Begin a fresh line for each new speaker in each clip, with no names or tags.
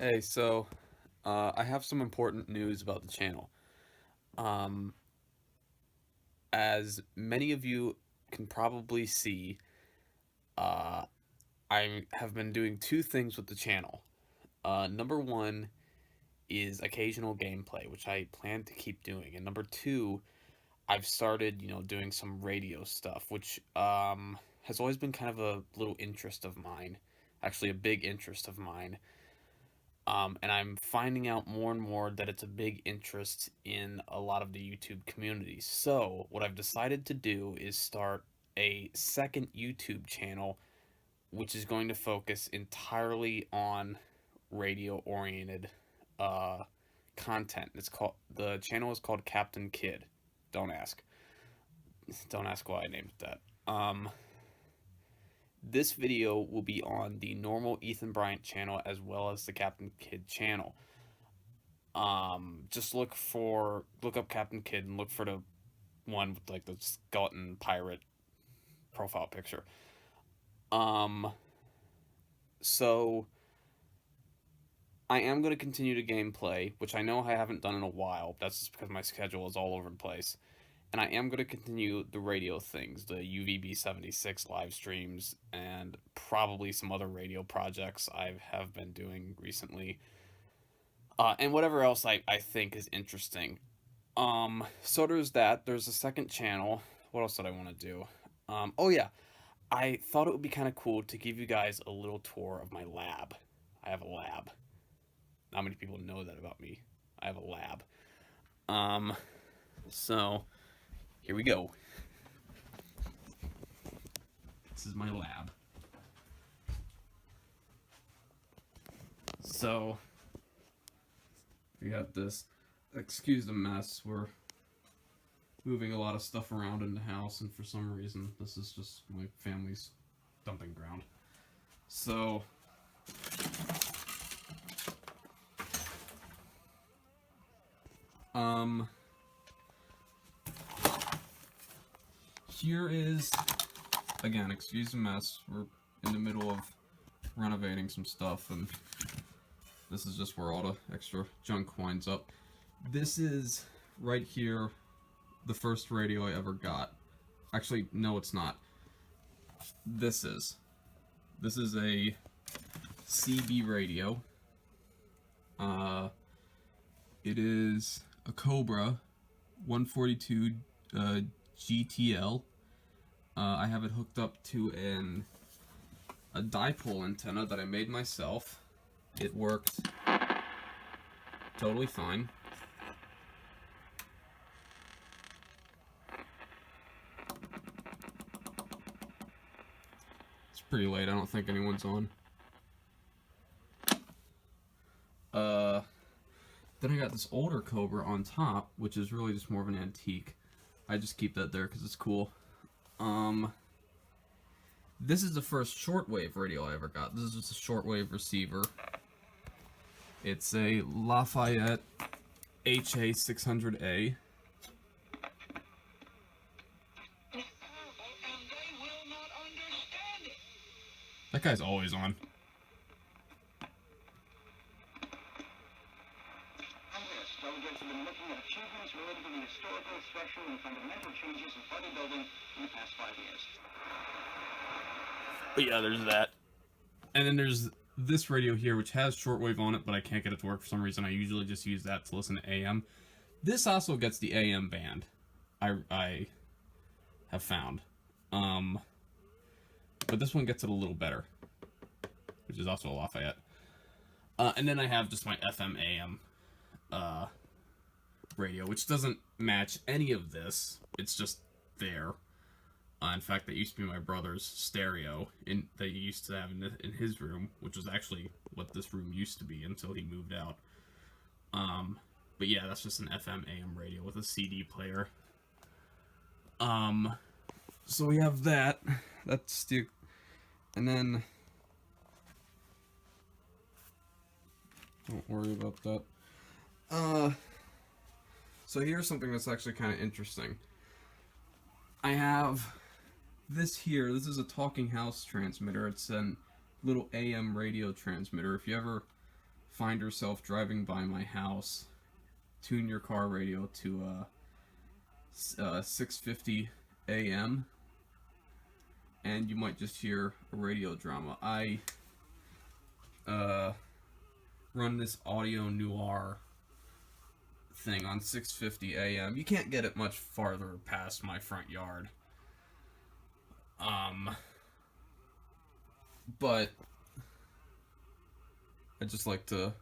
Hey, I have some important news about the channel. Um, as many of you can probably see, uh, I have been doing two things with the channel. Number one is occasional gameplay, which I plan to keep doing, and number two, I've started, doing some radio stuff, which has always been kind of a little interest of mine, actually a big interest of mine. And I'm finding out more and more that it's a big interest in a lot of the YouTube community. So, what I've decided to do is start a second YouTube channel, which is going to focus entirely on radio oriented uh, content. The channel is called Captain Kid. Don't ask. Don't ask why I named it that. This video will be on the normal Ethan Bryant channel as well as the Captain Kid channel. Just look up Captain Kidd and look for the one with like the skeleton pirate profile picture. Um, so I am going to continue to gameplay, which I know I haven't done in a while. That's just because my schedule is all over the place. And I am going to continue the radio things, the UVB 76 live streams, and probably some other radio projects I have been doing recently. And whatever else I think is interesting. So there's that. There's a second channel. What else did I want to do? Oh yeah, I thought it would be kind of cool to give you guys a little tour of my lab. I have a lab. Not many people know that about me. I have a lab. Um, so here we go. This is my lab. So we got this. Excuse the mess. We're moving a lot of stuff around in the house, and for some reason, this is just my family's dumping ground. So, um, here is, again, excuse the mess. We're in the middle of renovating some stuff, and this is just where all the extra junk winds up. This is, right here, the first radio I ever got. Actually, no, it's not. This is a CB radio. It is a Cobra 142 GTL. I have it hooked up to a dipole antenna that I made myself. It worked totally fine. It's pretty late. I don't think anyone's on. Then I got this older Cobra on top, which is really just more of an antique. I just keep that there because it's cool. This is the first shortwave radio I ever got. This is just a shortwave receiver. It's a Lafayette HA600A. That guy's always on.
Delegates have been looking at achievements related to the historical, structural, and fundamental changes in bodybuilding in the past 5 years.
But yeah, there's that. And then there's this radio here, which has shortwave on it, but I can't get it to work for some reason. I usually just use that to listen to AM. This also gets the AM band, I have found. But this one gets it a little better, which is also a Lafayette. And then I have just my FM AM radio, which doesn't match any of this. It's just there. In fact, that used to be my brother's stereo that he used to have in his room, which was actually what this room used to be until he moved out. But yeah, that's just an FM AM radio with a CD player. So we have that. That's the, and then don't worry about that. So here's something that's actually kind of interesting. I have this here. This is a Talking House transmitter. It's a little AM radio transmitter. If you ever find yourself driving by my house, tune your car radio to 650 AM, and you might just hear a radio drama. I run this audio noir thing on 650 AM. You can't get it much farther past my front yard. But I just like to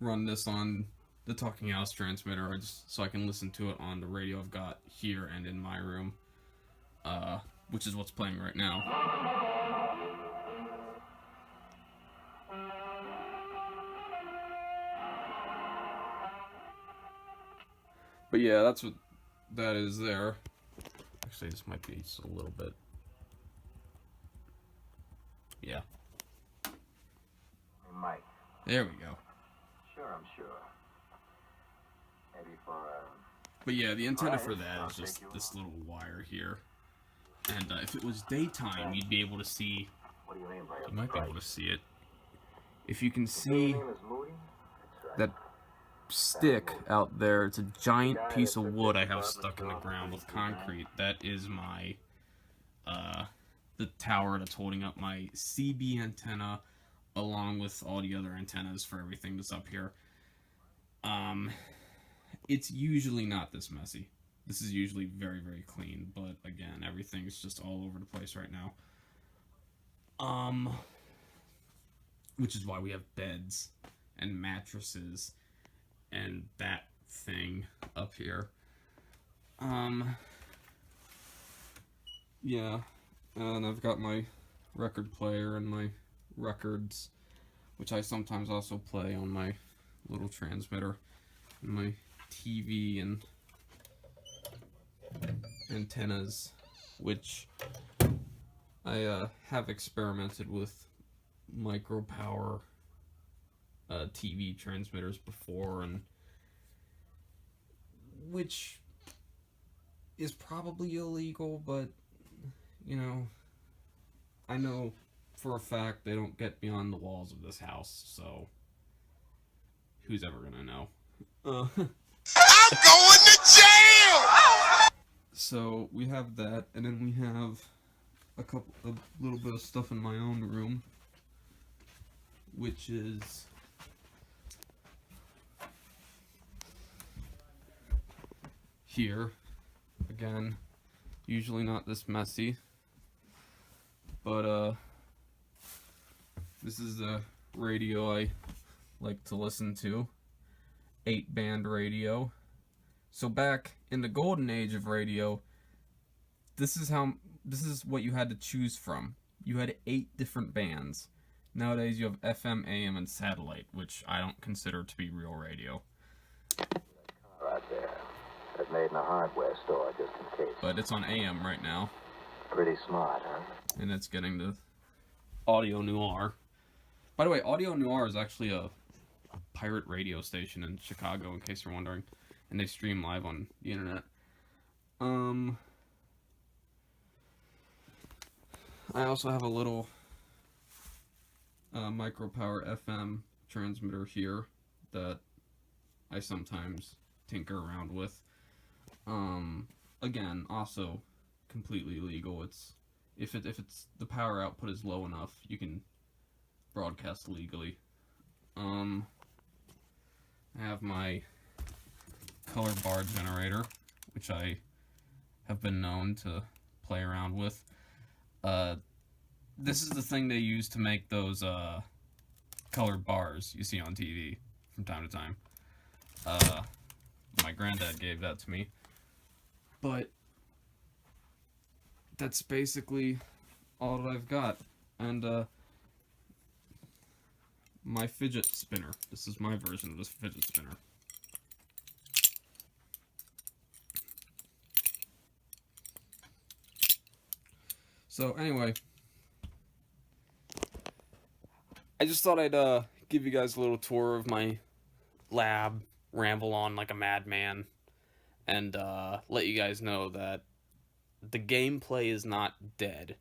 run this on the Talking House transmitter, so I can listen to it on the radio I've got here and in my room, which is what's playing right now. But yeah, that's what that is there. Actually, this might be just a little bit. Yeah.
Mike.
There we go.
Sure, I'm sure. Maybe for
But yeah, the antenna for that is just this little wire here. And if it was daytime, you'd be able to see.
What do you mean by
You might be able to see it. If you can see that stick out there, it's a giant piece of wood I have stuck in the ground with concrete. That is my the tower that's holding up my CB antenna, along with all the other antennas for everything that's up here. It's usually not this messy. This is usually very, very clean, but again, everything's just all over the place right now. Which is why we have beds and mattresses and that thing up here. Yeah, and I've got my record player and my records, which I sometimes also play on my little transmitter, and my TV and antennas, which I have experimented with micro power TV transmitters before, and which is probably illegal, but you know, I know for a fact they don't get beyond the walls of this house, so who's ever gonna know? I'm going to jail! So we have that, and then we have a little bit of stuff in my own room, which is here. Again, usually not this messy, but this is the radio I like to listen to. 8-band radio. So back in the golden age of radio, this is what you had to choose from. You had 8 different bands. Nowadays you have FM, AM, and satellite, which I don't consider to be real radio.
Right there. That's made in a hardware store, just in case.
But it's on AM right now.
Pretty smart, huh?
And it's getting the Audio Noir. By the way, Audio Noir is actually a pirate radio station in Chicago, in case you're wondering. And they stream live on the internet. I also have a little micro power FM transmitter here that I sometimes tinker around with. Again, also completely legal. It's if it's the power output is low enough, you can broadcast legally. I have my color bar generator, which I have been known to play around with. This is the thing they use to make those colored bars you see on TV from time to time. My granddad gave that to me. But that's basically all that I've got. And my fidget spinner. This is my version of this fidget spinner. So anyway, I just thought I'd give you guys a little tour of my lab, ramble on like a madman, and let you guys know that the gameplay is not dead.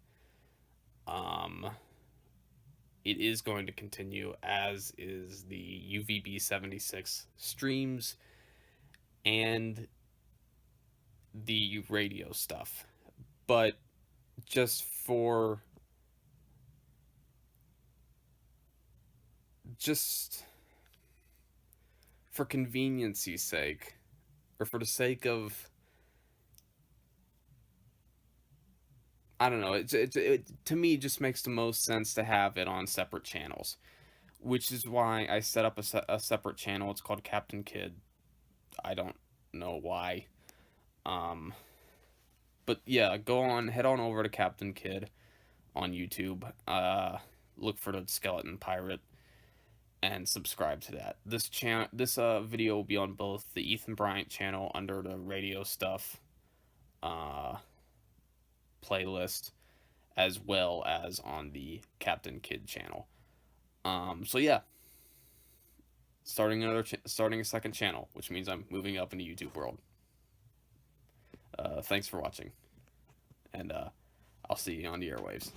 it is going to continue, as is the UVB 76 streams and the radio stuff. But just for convenience's sake, or for the sake of, I don't know, to me, it just makes the most sense to have it on separate channels, which is why I set up a separate channel. It's called Captain Kidd. I don't know why. Um, but yeah, head on over to Captain Kidd on YouTube. Look for the Skeleton Pirate and subscribe to that. This video will be on both the Ethan Bryant channel under the radio stuff playlist, as well as on the Captain Kidd channel. So yeah, starting a second channel, which means I'm moving up in the YouTube world. Thanks for watching, and I'll see you on the airwaves.